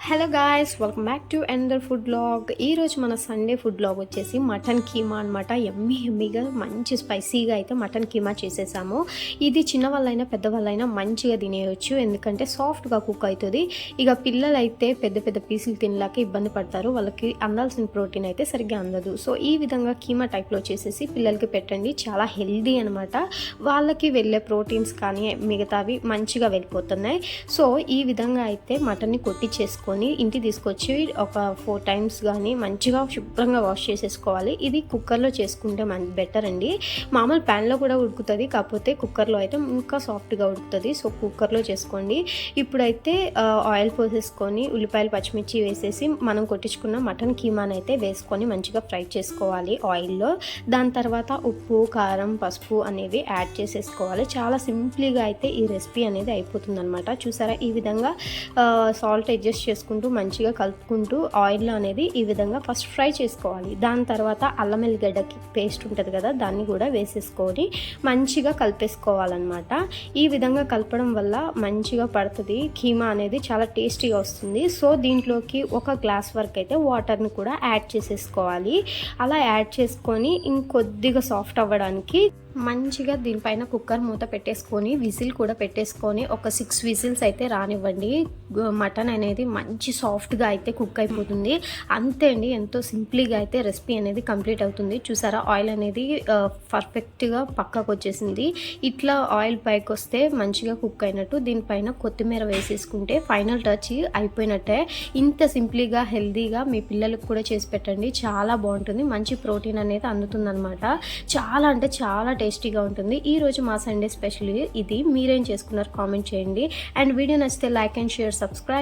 Hello guys, welcome back to another food blog. ఈరోజు మన Sunday food blog వచ్చేసి mutton keema అనమాట. ఎమ్మీగా మంచి స్పైసీగా అయితే మటన్ కీమా చేసేసాము. ఇది చిన్న వాళ్ళైనా పెద్దవాళ్ళైనా మంచిగా తినేయచ్చు, ఎందుకంటే సాఫ్ట్గా కుక్ అవుతుంది. ఇక పిల్లలు అయితే పెద్ద పెద్ద పీసులు తినలేక ఇబ్బంది పడతారు, వాళ్ళకి అందాల్సిన ప్రోటీన్ అయితే సరిగ్గా అందదు. సో ఈ విధంగా కీమా టైప్లో చేసేసి పిల్లలకి పెట్టండి, చాలా హెల్దీ అనమాట. వాళ్ళకి వెళ్ళే ప్రోటీన్స్ కానీ మిగతావి మంచిగా వెళ్ళిపోతున్నాయి. సో ఈ విధంగా అయితే మటన్ని కొట్టించేసుకొని ఇంటికి తీసుకొచ్చి ఒక 4 times కానీ మంచిగా శుభ్రంగా వాష్ చేసేసుకోవాలి. ఇది కుక్కర్లో చేసుకుంటే బెటర్ అండి. మామూలు ప్యాన్లో కూడా ఉడుకుతుంది, కాకపోతే కుక్కర్లో అయితే ఇంకా సాఫ్ట్గా ఉడుకుతుంది. సో కుక్కర్లో చేసుకోండి. ఇప్పుడైతే ఆయిల్ పోసేసుకొని ఉల్లిపాయలు పచ్చిమిర్చి వేసేసి మనం కొట్టించుకున్న మటన్ కీమాని అయితే వేసుకొని మంచిగా ఫ్రై చేసుకోవాలి ఆయిల్లో. దాని తర్వాత ఉప్పు, కారం, పసుపు అనేవి యాడ్ చేసేసుకోవాలి. చాలా సింపుల్గా అయితే ఈ రెసిపీ అనేది అయిపోతుంది అనమాట. చూసారా, ఈ విధంగా సాల్ట్ అడ్జస్ట్ చేసుకుంటూ మంచిగా కలుపుకుంటూ ఆయిల్లో అనేది ఈ విధంగా ఫస్ట్ ఫ్రై చేసుకోవాలి. దాని తర్వాత అల్లం ఎల్లిగడ్డకి పేస్ట్ ఉంటుంది కదా, దాన్ని కూడా వేసేసుకొని మంచిగా కలిపేసుకోవాలన్నమాట. ఈ విధంగా కలపడం వల్ల మంచిగా పడుతుంది, కీమా అనేది చాలా టేస్టీగా వస్తుంది. సో దీంట్లోకి 1 గ్లాస్ వరకు అయితే వాటర్ని కూడా యాడ్ చేసేసుకోవాలి. అలా యాడ్ చేసుకొని ఇంకొద్దిగా సాఫ్ట్ అవ్వడానికి మంచిగా దీనిపైన కుక్కర్ మూత పెట్టేసుకొని విజిల్ కూడా పెట్టేసుకొని ఒక 6 విజిల్స్ అయితే రానివ్వండి. మటన్ అనేది మంచి సాఫ్ట్గా అయితే కుక్ అయిపోతుంది. అంతే అండి, ఎంతో సింపుల్గా అయితే రెసిపీ అనేది కంప్లీట్ అవుతుంది. చూసారా, ఆయిల్ అనేది పర్ఫెక్ట్గా పక్కకు వచ్చేసింది. ఇట్లా ఆయిల్ పైకి వస్తే మంచిగా కుక్ అయినట్టు. దీనిపైన కొత్తిమీర వేసేసుకుంటే ఫైనల్ టచ్ అయిపోయినట్టే. ఇంత సింపుల్గా హెల్దీగా మీ పిల్లలకు కూడా చేసి పెట్టండి, చాలా బాగుంటుంది. మంచి ప్రోటీన్ అనేది అందుతుంది అనమాట. చాలా అంటే చాలా టేస్టీగా ఉంటుంది. ఈ రోజు మా సండే స్పెషల్ ఇది. మీరేం చేసుకున్నారు కామెంట్ చేయండి. అండ్ వీడియో నచ్చితే లైక్ అండ్ షేర్, సబ్స్క్రైబ్.